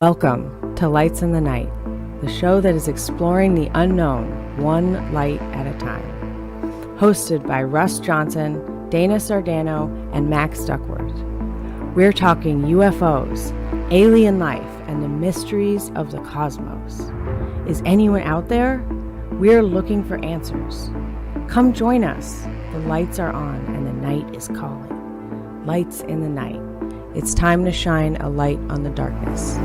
Welcome to Lights in the Night, the show that is exploring the unknown, one light at a time. Hosted by Russ Johnson, Dana Sardano, and Max Duckworth. We're talking UFOs, alien life, and the mysteries of the cosmos. Is anyone out there? We're looking for answers. Come join us. The lights are on and the night is calling. Lights in the Night. It's time to shine a light on the darkness.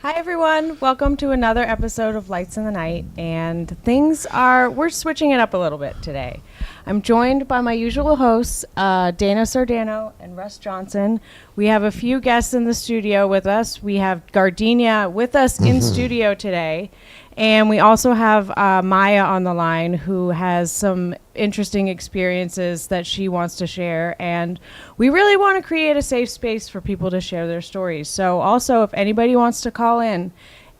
Hi everyone, welcome to another episode of Lights in the Night, and we're switching it up a little bit today. I'm joined by my usual hosts, Dana Sardano and Russ Johnson. We have a few guests in the studio with us. We have Gardenia with us in studio today, and we also have Maija on the line, who has some interesting experiences that she wants to share, and we really want to create a safe space for people to share their stories. So also, if anybody wants to call in,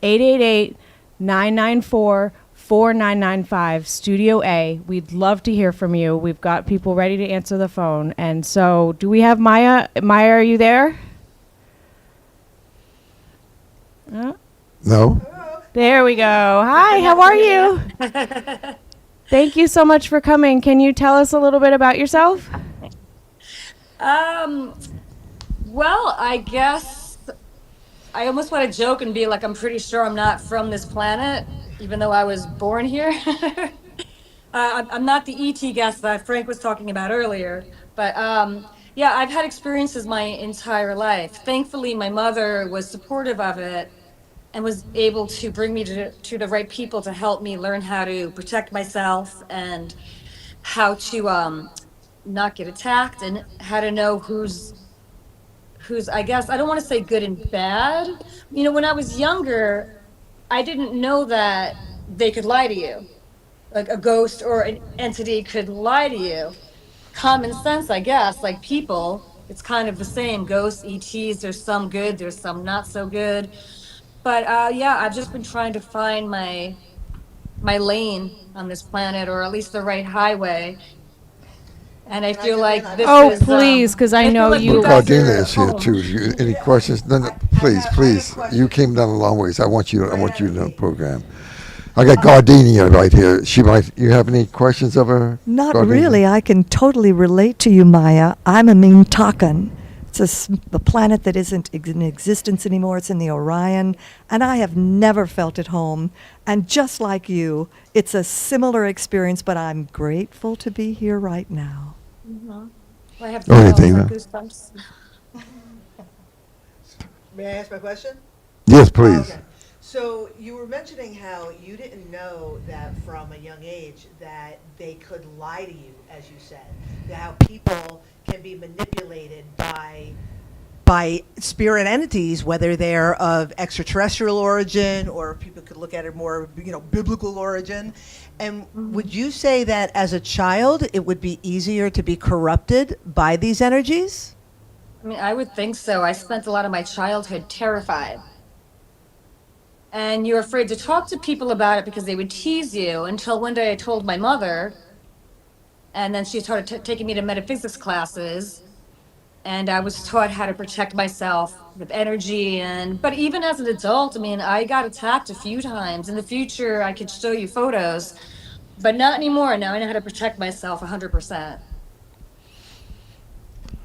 888-994-4995, Studio A. We'd love to hear from you. We've got people ready to answer the phone. And so, do we have Maija? Maija, are you there? No. There we go. Hi, how are you? Thank you so much for coming. Can you tell us a little bit about yourself? Well, I guess I almost want to joke and be like, I'm pretty sure I'm not from this planet, even though I was born here. I'm not the ET guest that Frank was talking about earlier, but yeah, I've had experiences my entire life. Thankfully, my mother was supportive of it and was able to bring me to the right people to help me learn how to protect myself and how to not get attacked and how to know who's I guess I don't want to say good and bad. You know, when I was younger, I didn't know that they could lie to you. Like a ghost or an entity could lie to you. Common sense, I guess, like people, it's kind of the same. Ghosts, ETs, there's some good, there's some not so good. But yeah, I've just been trying to find my lane on this planet, or at least the right highway. And I feel like this is... Please, because I know like you... Gardenia is here too. Any questions? No, please. You came down a long ways. I want you to know the program. I got Gardenia right here. You have any questions of her? Not Gardenia? really. I can totally relate to you, Maija. I'm a Mintakan. It's a planet that isn't in existence anymore. It's in the Orion, and I have never felt at home. And just like you, it's a similar experience, but I'm grateful to be here right now. Well, I have goosebumps. May I ask my question? Yes, please. Okay. So you were mentioning how you didn't know that from a young age that they could lie to you, as you said, that how people can be manipulated by spirit entities, whether they're of extraterrestrial origin or people could look at it more, biblical origin. And would you say that as a child, it would be easier to be corrupted by these energies? I mean, I would think so. I spent a lot of my childhood terrified. And you're afraid to talk to people about it because they would tease you, until one day I told my mother, and then she started taking me to metaphysics classes, and I was taught how to protect myself with energy. But even as an adult, I mean, I got attacked a few times. In the future, I could show you photos, but not anymore. Now I know how to protect myself 100%.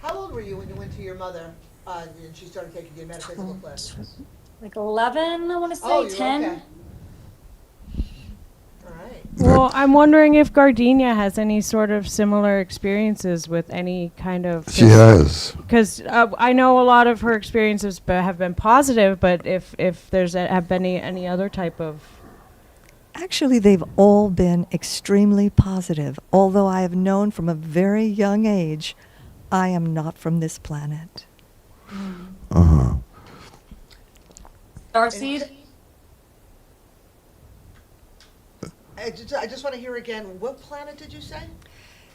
How old were you when you went to your mother and she started taking you metaphysical classes? Like 11, I want to say, 10. Okay. All right. Well, I'm wondering if Gardenia has any sort of similar experiences with any kind of... She has. Because I know a lot of her experiences have been positive, but if there's have been any other type of... Actually, they've all been extremely positive, although I have known from a very young age I am not from this planet. Uh-huh. Starseed? I just want to hear again, what planet did you say?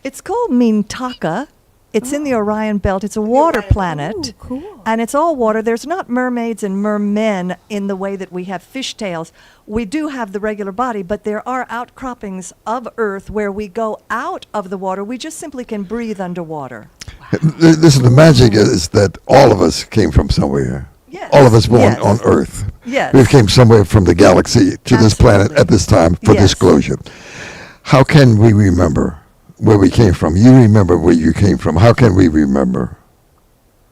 It's called Mintaka. It's in the Orion Belt. It's a water Orion. planet. Ooh, cool. And it's all water. There's not mermaids and mermen in the way that we have fishtails. We do have the regular body, but there are outcroppings of Earth where we go out of the water. We just simply can breathe underwater. This is the magic is that all of us came from somewhere. Yes. All of us born Yes. on Earth. Yes. We came somewhere from the galaxy to this planet Absolutely. at this time for Yes. disclosure. How can we remember where we came from? You remember where you came from. How can we remember?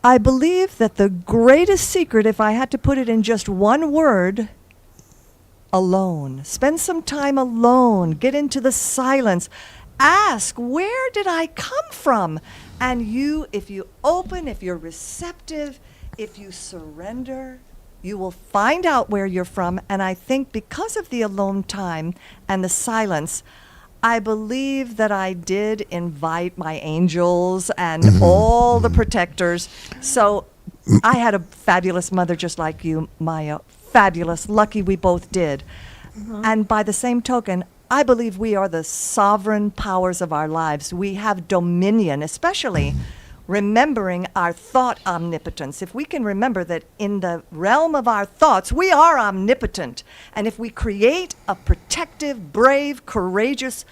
I believe that the greatest secret, if I had to put it in just one word, alone. Spend some time alone. Get into the silence. Ask, where did I come from? And you, if you open, if you're receptive, if you surrender, you will find out where you're from. And I think because of the alone time and the silence, I believe that I did invite my angels and all the protectors. So I had a fabulous mother just like you, Maya. Fabulous. Lucky we both did. And by the same token, I believe we are the sovereign powers of our lives. We have dominion, especially remembering our thought omnipotence. If we can remember that in the realm of our thoughts, we are omnipotent. And if we create a protective, brave, courageous,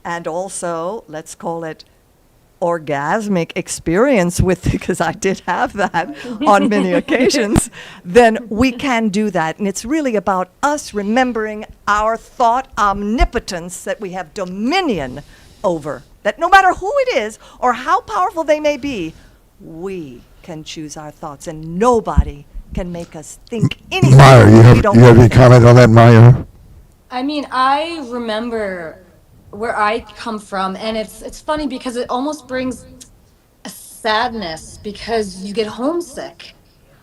and also, let's call it, orgasmic experience with, because I did have that on many occasions, then we can do that. And it's really about us remembering our thought omnipotence that we have dominion over. That no matter who it is or how powerful they may be, we can choose our thoughts, and nobody can make us think anything Maya, we you don't have want to any think. comment on that, Maya? I mean, I remember where I come from, and it's funny because it almost brings a sadness because you get homesick.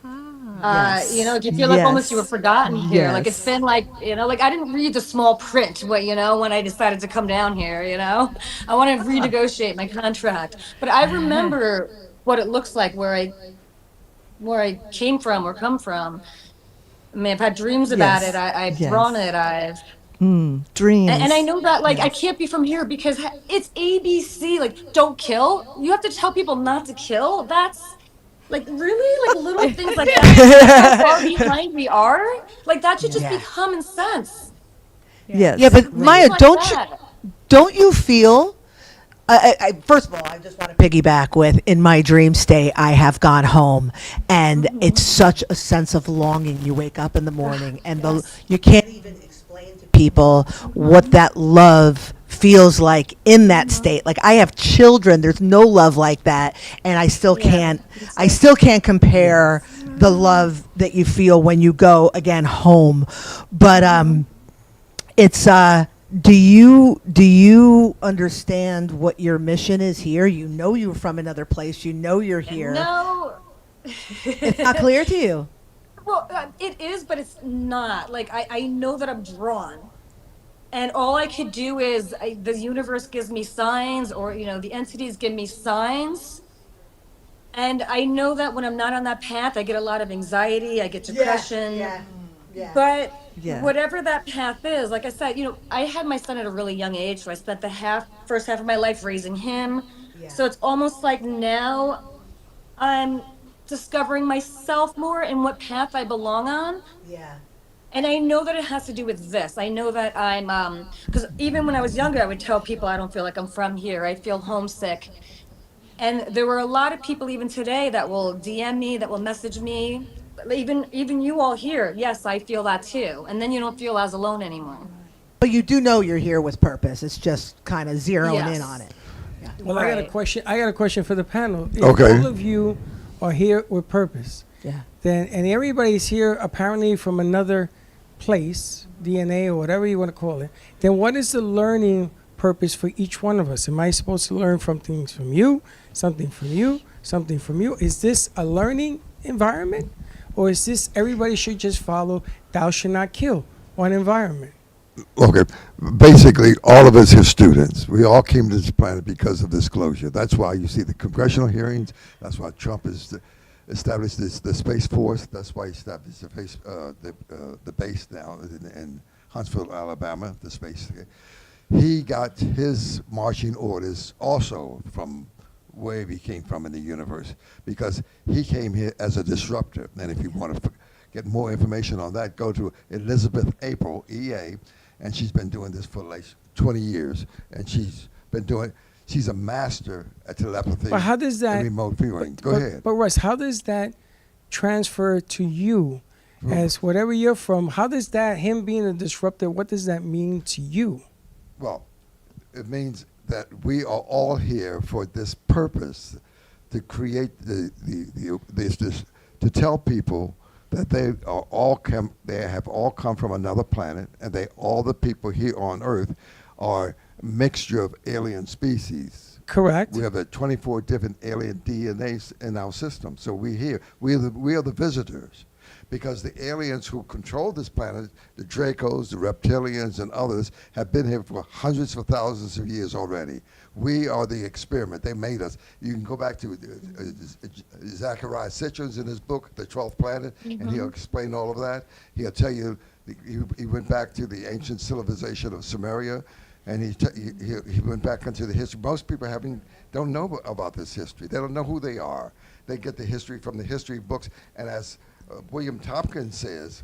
You know, like you feel like almost you were Yes. forgotten here. Like it's Yes. been like, you know, like I didn't read the small print, but you know, when I decided to come down here, you know, I want to renegotiate my contract. But I remember what it looks like where I came from or come from. I mean, I've had dreams about it. Yes. I've drawn Yes. it. I've and I Dreams. know that like I Yes. can't be from here because it's ABC. Like, don't kill. You have to tell people not to kill. That's like really like little things like that. That's how far behind we are. Like that should just be Yeah. common sense. Yeah, Yes. Like but things Maya, Right. like that. don't you feel? First of all, I just want to piggyback with in my dream state, I have gone home, and it's such a sense of longing. You wake up in the morning, and you can't even explain to people what that love feels like in that state. Like I have children, there's no love like that, and I still can't compare the love that you feel when you go again home. But it's do you understand what your mission is here? You know you're from another place. You know you're here. No. It's not clear to you. Well, it is, but it's not. Like I know that I'm drawn. And all I could do is the universe gives me signs, or you know, the entities give me signs. And I know that when I'm not on that path, I get a lot of anxiety, I get depression. But Yeah. whatever that path is, like I said, you know, I had my son at a really young age, so I spent the first half of my life raising him. So it's almost like now I'm discovering myself more and what path I belong on. Yeah. And I know that it has to do with this. I know that I'm because even when I was younger, I would tell people I don't feel like I'm from here. I feel homesick. And there were a lot of people even today that will DM me, that will message me. Even you all here. Yes, I feel that too. And then you don't feel as alone anymore. But you do know you're here with purpose. It's just kind of zeroing in Yes. on it. Well, I got a Right. question. I got a question for the panel. If Okay. all of you are here with purpose, Yeah. then and everybody's here apparently from another place, DNA or whatever you want to call it, then what is the learning purpose for each one of us? Am I supposed to learn from things from you, something from you, something from you? Is this a learning environment, or is this everybody should just follow "Thou shalt not kill" on environment? Okay, basically, all of us are students. We all came to this planet because of disclosure. That's why you see the congressional hearings. That's why Trump has established the Space Force. That's why he established the base now in Huntsville, Alabama, the space. He got his marching orders also from where he came from in the universe, because he came here as a disruptor. And if you want to get more information on that, go to Elizabeth April, EA, and she's been doing this for like 20 years, and she's a master at telepathy But how does that and remote viewing. Go ahead. But Russ, how does that transfer to you as whatever you're from? How does that, him being a disruptor, what does that mean to you? Well, it means that we are all here for this purpose, to create this to tell people that they have all come from another planet, and all the people here on Earth are a mixture of alien species. Correct. We have 24 different alien DNAs in our system. So we are the visitors, because the aliens who control this planet, the Dracos, the reptilians, and others, have been here for hundreds of thousands of years already. We are the experiment. They made us. You can go back to Zachariah Sitchin's in his book, The 12th Planet, and he'll explain all of that. He'll tell you, he went back to the ancient civilization of Sumeria, and he went back into the history. Most people don't know about this history. They don't know who they are. They get the history from the history books, and as William Tompkins says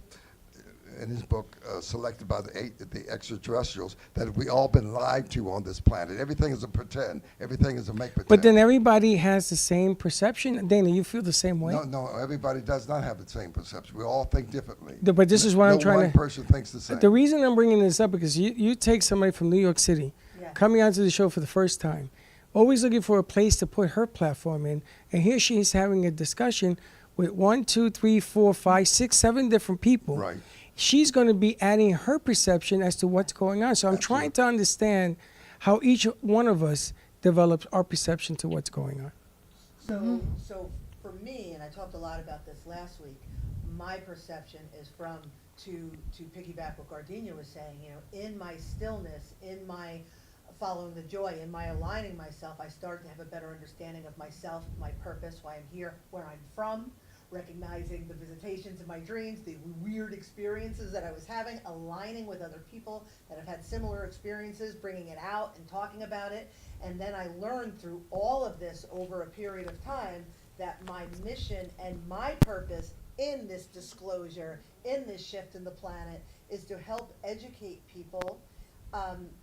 in his book, Selected by the Extraterrestrials, that we all been lied to on this planet. Everything is a pretend. Everything is a make-pretend. But then everybody has the same perception. Dana, you feel the same way? No, everybody does not have the same perception. We all think differently. But this is what I'm trying to... No one person thinks the same. The reason I'm bringing this up, because you take somebody from New York City, coming onto the show for the first time, always looking for a place to put her platform in, and here she is having a discussion with 1, 2, 3, 4, 5, 6, 7 different people. Right. She's going to be adding her perception as to what's going on. So I'm trying to understand how each one of us develops our perception to what's going on. So for me, and I talked a lot about this last week, my perception is to piggyback what Gardenia was saying, in my stillness, in my following the joy, in my aligning myself, I started to have a better understanding of myself, my purpose, why I'm here, where I'm from, recognizing the visitations in my dreams, the weird experiences that I was having, aligning with other people that have had similar experiences, bringing it out and talking about it. And then I learned through all of this over a period of time that my mission and my purpose in this disclosure, in this shift in the planet, is to help educate people,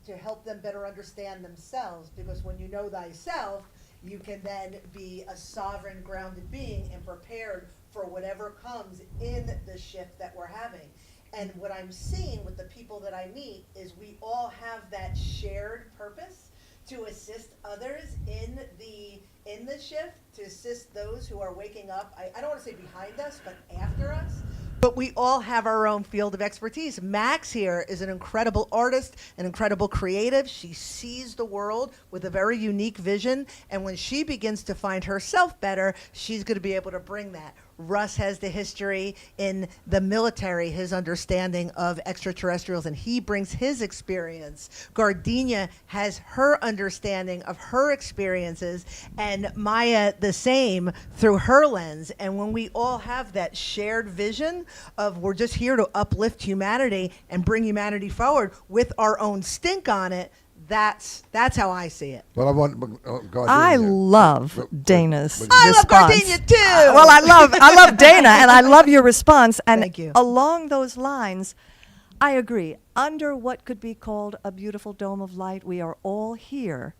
to help them better understand themselves, because when you know thyself, you can then be a sovereign, grounded being and prepared for whatever comes in the shift that we're having. And what I'm seeing with the people that I meet is we all have that shared purpose to assist others in the shift, to assist those who are waking up. I don't want to say behind us, but after us. But we all have our own field of expertise. Max here is an incredible artist, an incredible creative. She sees the world with a very unique vision. And when she begins to find herself better, she's going to be able to bring that. Russ has the history in the military, his understanding of extraterrestrials, and he brings his experience. Gardenia has her understanding of her experiences, and Maija the same through her lens. And when we all have that shared vision of we're just here to uplift humanity and bring humanity forward with our own stink on it, that's how I see it. Well, I want Gardenia. I love Dana's I love response. Gardenia too. Well, I love Dana, and I love your response. And Thank you. along those lines, I agree. Under what could be called a beautiful dome of light, we are all here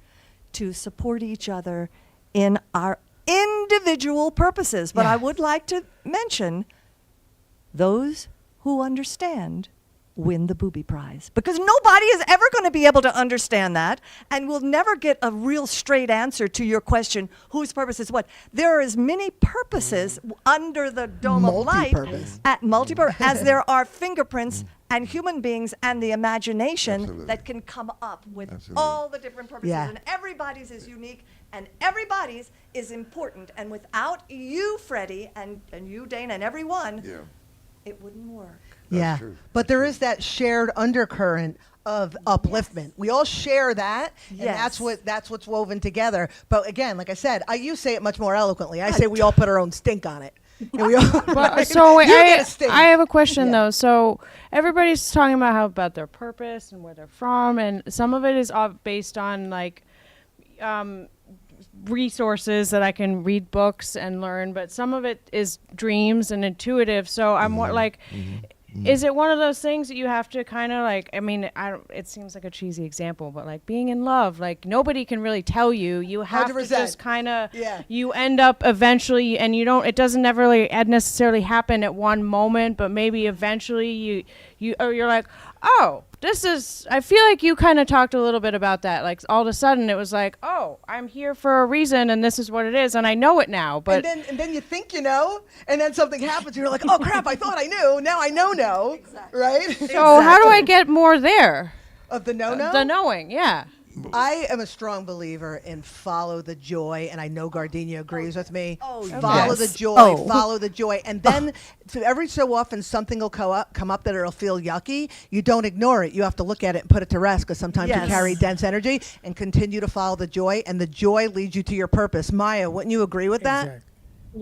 to support each other in our individual purposes. But I would like to mention those who understand win the booby prize, because nobody is ever going to be able to understand that, and we'll never get a real straight answer to your question, whose purpose is what. There are as many purposes under the dome of light at multi-purpose as there are fingerprints and human beings and the imagination that can come up with all the different purposes. And everybody's is unique, and everybody's is important. And without you, Freddie, and you, Dana, and everyone, it wouldn't work. That's true. But there is that shared undercurrent of upliftment. We all share that, and that's what's woven together. But again, like I said, you say it much more eloquently. I say we all put our own stink on it. And we all, But, so wait, You get a stink. I have a question though. So everybody's talking about their purpose and where they're from, and some of it is based on like resources that I can read books and learn, but some of it is dreams and intuitive. So I'm more like, is it one of those things that you have to kind of like, I mean, it seems like a cheesy example, but like being in love, like nobody can really tell you. You have 100%. to just kind of, Yeah. you end up eventually, and you don't, it doesn't never really necessarily happen at one moment, but maybe eventually you're like, oh, this is, I feel like you kind of talked a little bit about that. Like all of a sudden it was like, oh, I'm here for a reason and this is what it is. And I know it now, but. And then you think you know, and then something happens. You're like, oh crap, I thought I knew. Now I know. Exactly. Right? So how do I get more there? Of the no-no? The knowing, yeah. I am a strong believer in follow the joy, and I know Gardenia agrees with me. Oh, follow yes. the joy, Oh. follow the joy, and then every so often something will come up that it'll feel yucky. You don't ignore it. You have to look at it and put it to rest, because sometimes Yes. you carry dense energy, and continue to follow the joy, and the joy leads you to your purpose. Maija, wouldn't you agree with that? Exactly.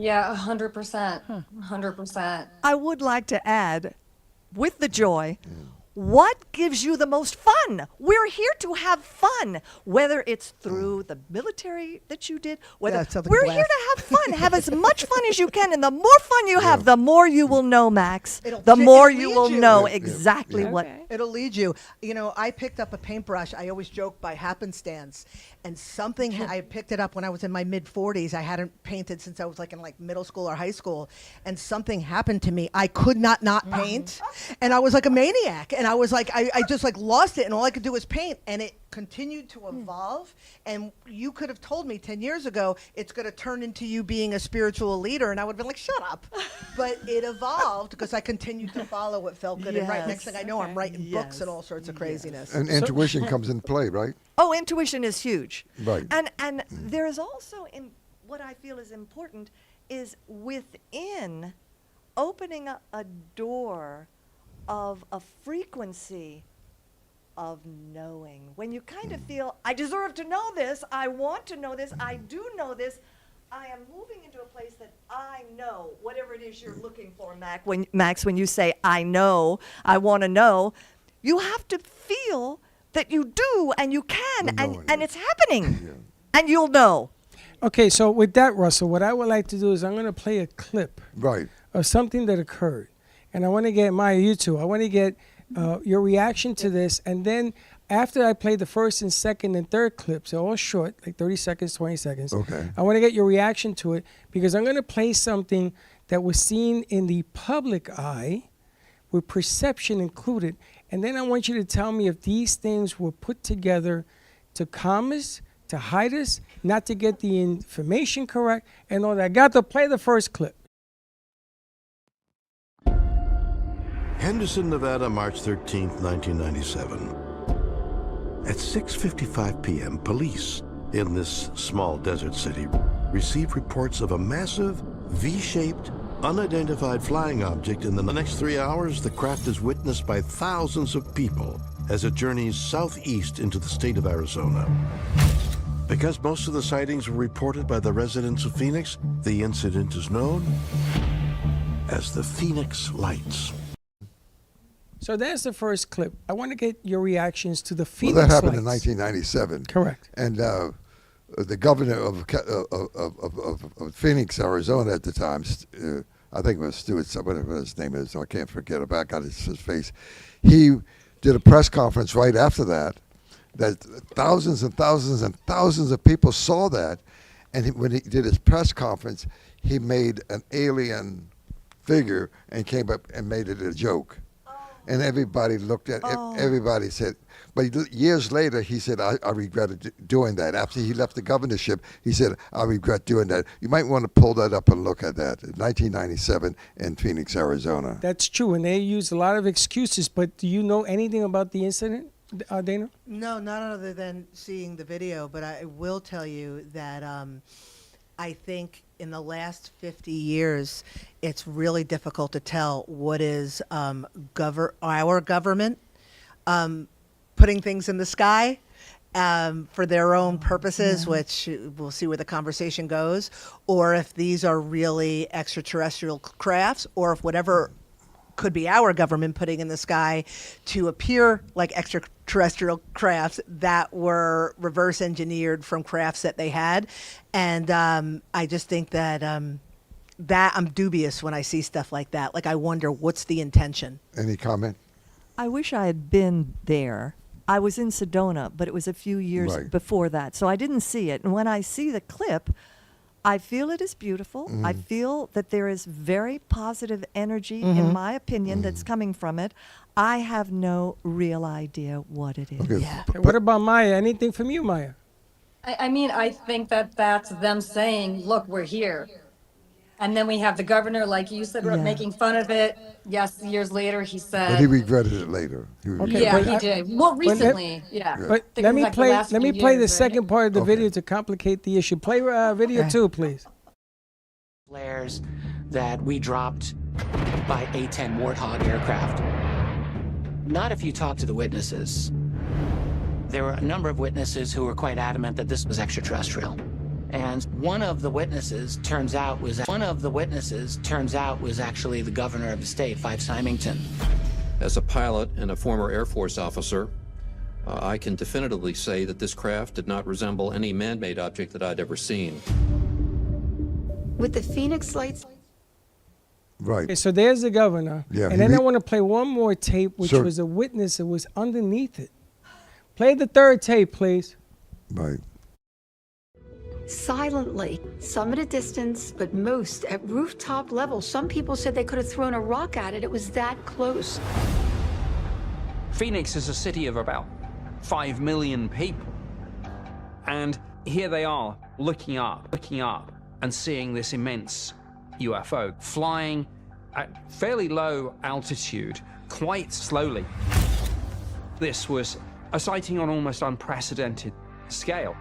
Yeah, 100%. 100%. I would like to add, with the joy, what gives you the most fun? We're here to have fun, whether it's through the military that you did, whether Yeah, it sounds like we're a here blast. to have fun. Have as much fun as you can, and the more fun you have, the more you will know, Max. It'll The more lead you will you. know Yeah, yeah, exactly yeah. what. Okay. It'll lead you. You know, I picked up a paintbrush. I always joke by happenstance. And something, I picked it up when I was in my mid 40s. I hadn't painted since I was like in like middle school or high school. And something happened to me. I could not paint. And I was like a maniac. And I was like, I just like lost it. And all I could do was paint. And it continued to evolve. And you could have told me 10 years ago, it's going to turn into you being a spiritual leader. And I would have been like, shut up. But it evolved because I continued to follow what felt good. And right next thing I know, I'm writing books and all sorts of craziness. And intuition comes in play, right? Oh, intuition is huge. Right. And there is also what I feel is important is within opening a door of a frequency of knowing. When you kind of feel, I deserve to know this, I want to know this, I do know this, I am moving into a place that I know, whatever it is you're looking for, Max, when you say, I know, I want to know, you have to feel that you do and you can and it's happening and you'll know. Okay, so with that, Russell, what I would like to do is I'm going to play a clip Right. of something that occurred. And I want to get Maija, you too. I want to get your reaction to this. And then after I play the first and second and third clips, they're all short, like 30 seconds, 20 seconds. Okay. I want to get your reaction to it because I'm going to play something that was seen in the public eye with perception included. And then I want you to tell me if these things were put together to calm us, to hide us, not to get the information correct, and all that. I got to play the first clip. Henderson, Nevada, March 13th, 1997. At 6:55 p.m., police in this small desert city received reports of a massive, V-shaped, unidentified flying object. In the next 3 hours, the craft is witnessed by thousands of people as it journeys southeast into the state of Arizona. Because most of the sightings were reported by the residents of Phoenix, the incident is known as the Phoenix Lights. So that's the first clip. I want to get your reactions to the Well, Phoenix that happened in Lights. 1997. Correct. And the governor of Phoenix, Arizona at the time, I think it was Stuart, whatever his name is, so I can't forget about. Got his face. He did a press conference right after that thousands and thousands and thousands of people saw that. And when he did his press conference, he made an alien figure and came up and made it a joke. And everybody looked at it. Everybody said, but years later, he said, I regretted doing that. After he left the governorship, he said, I regret doing that. You might want to pull that up and look at that. 1997 in Phoenix, Arizona. That's true, and they use a lot of excuses, but do you know anything about the incident, Dana? No, not other than seeing the video, but I will tell you that I think in the last 50 years, it's really difficult to tell what is our government putting things in the sky for their own purposes, which we'll see where the conversation goes, or if these are really extraterrestrial crafts, or if whatever could be our government putting in the sky to appear like extraterrestrial crafts that were reverse engineered from crafts that they had. And I just think that that I'm dubious when I see stuff like that. Like, I wonder what's the intention. Any comment? I wish I had been there. I was in Sedona, but it was a few years Right. before that, so I didn't see it. And when I see the clip, I feel it is beautiful. I feel that there is very positive energy, in my opinion, that's coming from it. I have no real idea what it is. Okay. Yeah. What about Maya? Anything from you, Maya? I mean, I think that that's them saying, look, we're here. And then we have the governor, like you said, Yeah. making fun of it. Yes, years later, he But said, he regretted it later. He regretted yeah, it. he did. Well, let- recently, yeah. But Think let it was me like the play. last Let me few play the years, right? second part of the Okay. video to complicate the issue. Play video Okay. 2, please. Flares that we dropped by A-10 Warthog aircraft. Not if you talk to the witnesses. There were a number of witnesses who were quite adamant that this was extraterrestrial. And one of the witnesses turns out was actually the governor of the state, Fife Symington. As a pilot and a former Air Force officer, I can definitively say that this craft did not resemble any man-made object that I'd ever seen. With the Phoenix lights, Right. Okay, so there's the governor. Yeah, And he then I re- want to play one more tape, which Sure. was a witness that was underneath it. Play the third tape, please. Right. silently, some at a distance, but most at rooftop level. Some people said they could have thrown a rock at it. It was that close. Phoenix is a city of about 5 million people. And here they are, looking up, and seeing this immense UFO flying at fairly low altitude, quite slowly. This was a sighting on almost unprecedented scale.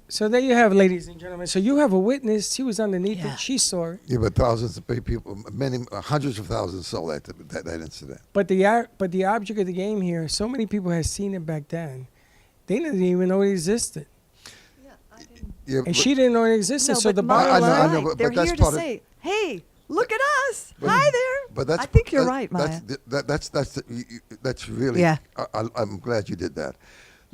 So there you have, ladies and gentlemen. So you have a witness. She was underneath Yeah. it. She saw it. Yeah, but thousands of people, many, hundreds of thousands saw that incident. But the object of the game here, so many people had seen it back then. They didn't even know it existed. Yeah, And but- she didn't know it existed. No, so but the Maya's bottom line. I know, right. but They're that's here to part of- say, hey, look at us. But- Hi there. But that's, I think you're that- right, Maya. That's really. Yeah. I'm glad you did that.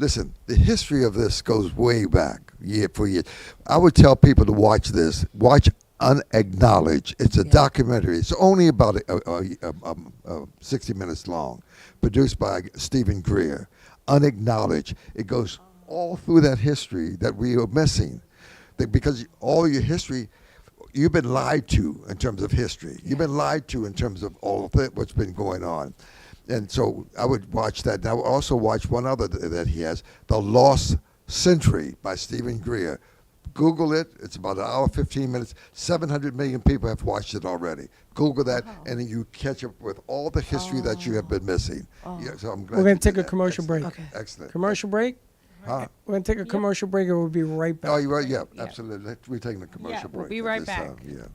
Listen, the history of this goes way back, year for year. I would tell people to watch this. Watch Unacknowledged. It's a documentary. It's only about 60 minutes long, produced by Stephen Greer. Unacknowledged. It goes all through that history that we are missing, because all your history. You've been lied to in terms of history. You've been lied to in terms of all of what's been going on. And so I would watch that. And I would also watch one other that he has, The Lost Century by Stephen Greer. Google it. It's about an hour, 15 minutes. 700 million people have watched it already. Google that, and then you catch up with all the history that you have been missing. Yeah, so I'm glad We're going you to take did a that. commercial break. Excellent. Excellent. Commercial break? Huh? We're going to take a commercial break and we'll be right back. Oh, you're right. Yeah, absolutely. We're taking a commercial we'll break. be at right this back. time. Yeah.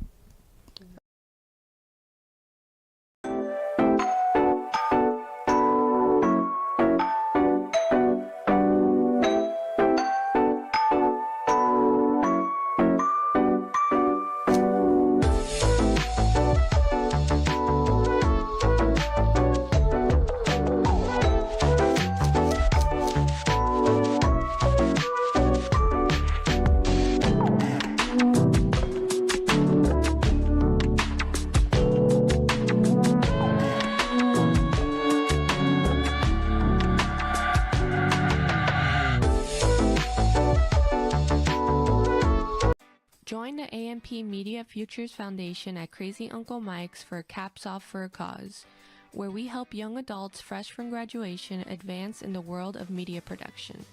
Join the AMP Media Futures Foundation at Crazy Uncle Mike's for Caps Off for a Cause, where we help young adults fresh from graduation advance in the world of media production.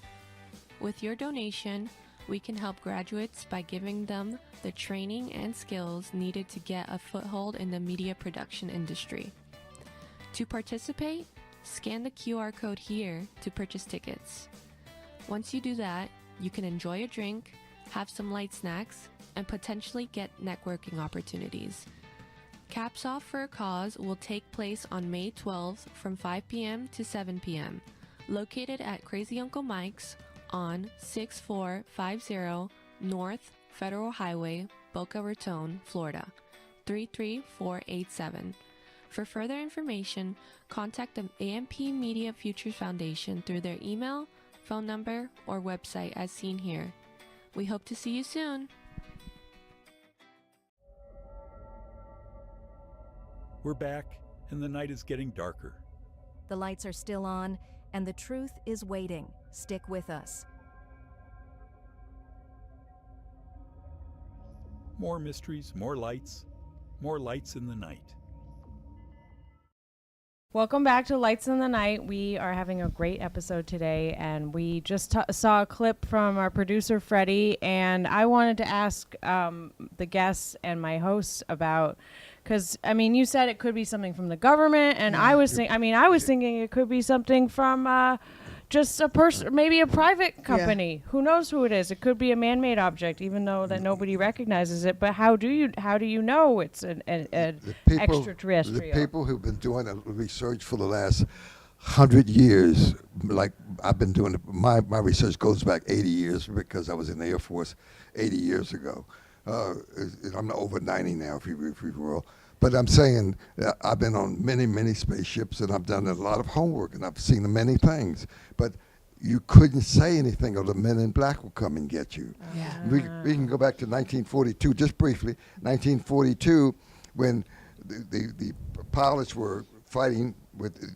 With your donation, we can help graduates by giving them the training and skills needed to get a foothold in the media production industry. To participate, scan the QR code here to purchase tickets. Once you do that, you can enjoy a drink, have some light snacks, and potentially get networking opportunities. Caps Off for a Cause will take place on May 12th from 5 p.m. to 7 p.m., located at Crazy Uncle Mike's on 6450 North Federal Highway, Boca Raton, Florida, 33487. For further information, contact the AMP Media Futures Foundation through their email, phone number, or website as seen here. We hope to see you soon. We're back, and the night is getting darker. The lights are still on, and the truth is waiting. Stick with us. More mysteries, more lights in the night. Welcome back to Lights in the Night. We are having a great episode today, and we just saw a clip from our producer, Freddie, and I wanted to ask the guests and my hosts about, because, I mean, you said it could be something from the government, and I was thinking it could be something from just a person, maybe a private company. Yeah. Who knows who it is? It could be a man-made object, even though that nobody recognizes it. But how do you know it's an extraterrestrial? The people who've been doing research for the last 100 years, like I've been doing it, my research goes back 80 years because I was in the Air Force 80 years ago. I'm over 90 now, if you will. But I'm saying I've been on many spaceships, and I've done a lot of homework, and I've seen many things. But you couldn't say anything, or the men in black will come and get you. Yeah. We can go back to 1942, just briefly. 1942, when the pilots were fighting with the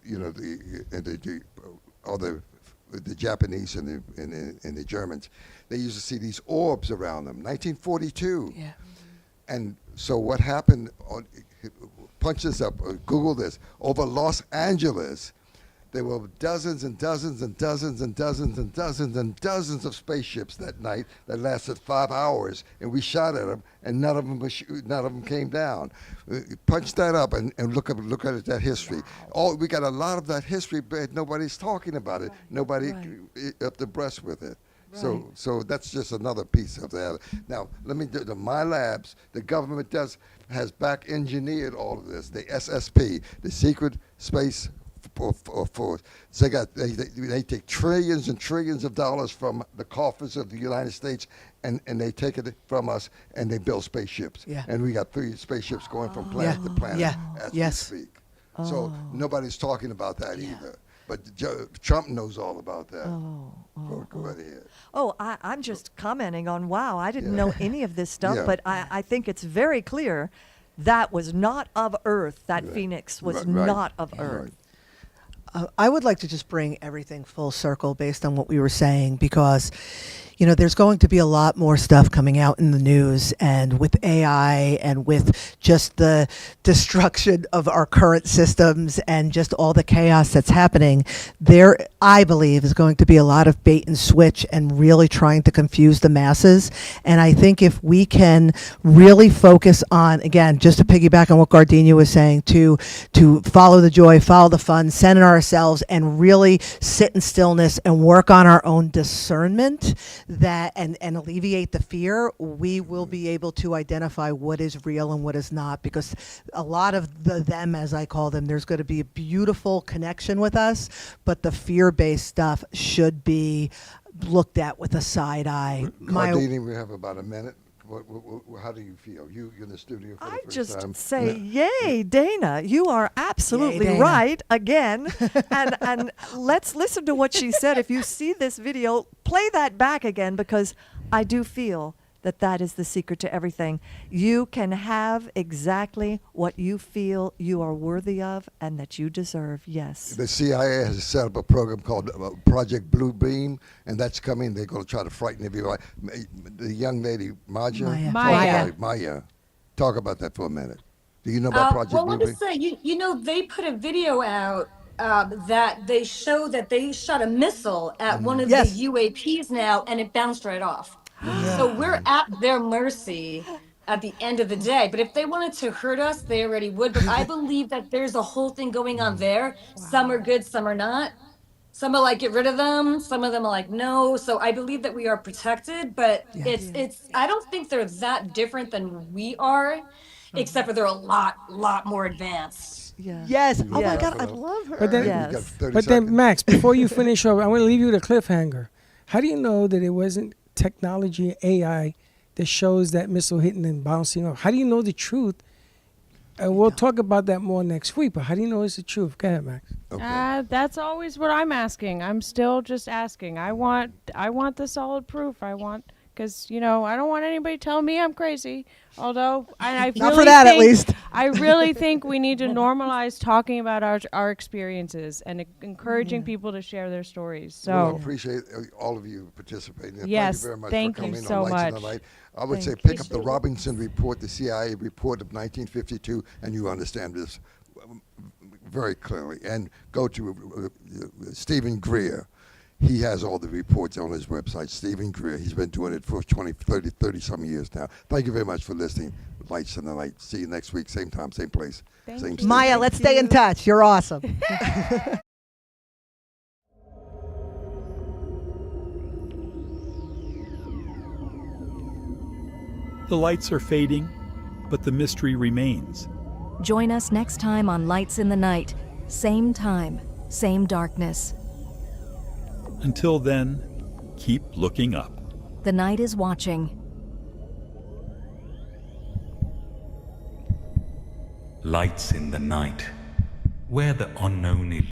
Japanese and the Germans. They used to see these orbs around them. 1942. Yeah. And so what happened, punch this up, Google this, over Los Angeles, there were dozens and dozens and dozens and dozens and dozens and dozens of spaceships that night that lasted 5 hours, and we shot at them, and none of them came down. Punch that up and look at that history. We got a lot of that history, but nobody's talking about it. Nobody up the breast with it. Right. So that's just another piece of that. Now, let me do my labs. The government has back engineered all of this. The SSP, the Secret Space Force. So they take trillions and trillions of dollars from the coffers of the United States, and they take it from us, and they build spaceships. Yeah. And we got 3 spaceships going from planet to planet as we speak. So nobody's talking about that either. But Trump knows all about that. Go right ahead. I'm just commenting on, wow, I didn't know any of this stuff, but I think it's very clear that was not of Earth. That Phoenix was not of Earth. I would like to just bring everything full circle based on what we were saying, because there's going to be a lot more stuff coming out in the news, and with AI and with just the destruction of our current systems and just all the chaos that's happening, there, I believe, is going to be a lot of bait and switch and really trying to confuse the masses. And I think if we can really focus on, again, just to piggyback on what Gardenia was saying, to follow the joy, follow the fun, center ourselves, and really sit in stillness and work on our own discernment, that and alleviate the fear, we will be able to identify what is real and what is not, because a lot of them, as I call them, there's going to be a beautiful connection with us, but the fear-based stuff should be looked at with a side eye. Gardenia, we have about a minute. How do you feel? You're in the studio for the first time. I just say, yay, Dana. You are absolutely right again. and let's listen to what she said. If you see this video, play that back again, because I do feel that is the secret to everything. You can have exactly what you feel you are worthy of and that you deserve. Yes. The CIA has set up a program called Project Blue Beam, and that's coming. They're going to try to frighten everybody. The young lady, Maija. Talk about that for a minute. Do you know about Project Blue Beam? Well, let me say, they put a video out that they show that they shot a missile at one of the UAPs now, and it bounced right off. So we're at their mercy at the end of the day. But if they wanted to hurt us, they already would. But I believe that there's a whole thing going on there. Wow. Some are good, some are not. Some are like, get rid of them. Some of them are like, no. So I believe that we are protected, but it's I don't think they're that different than we are, except for they're a lot more advanced. Yeah. Yes. Oh my God, I love her. But then Max, before you finish up, I want to leave you with a cliffhanger. How do you know that it wasn't technology, AI, that shows that missile hitting and bouncing off? How do you know the truth? We'll talk about that more next week, but how do you know it's the truth? Go ahead, Max. Okay. That's always what I'm asking. I'm still just asking. I want the solid proof. I want because I don't want anybody telling me I'm crazy. Although, and I Not really for that, at think, least. I really think we need to normalize talking about our experiences and encouraging people to share their stories. So Well, I appreciate all of you participating. And Yes, thank you very much thank for you coming so on Lights in much. the Night. I would say Thank pick you. up the Robinson Report, the CIA report of 1952, and you understand this very clearly. And go to Stephen Greer. He has all the reports on his website, Stephen Greer. He's been doing it for 30 some years now. Thank you very much for listening. Lights in the Night. See you next week, same time, same place. Thank same you. station. Maija, let's stay in touch. You're awesome. The lights are fading, but the mystery remains. Join us next time on Lights in the Night. Same time, same darkness. Until then, keep looking up. The night is watching. Lights in the Night, where the unknown is.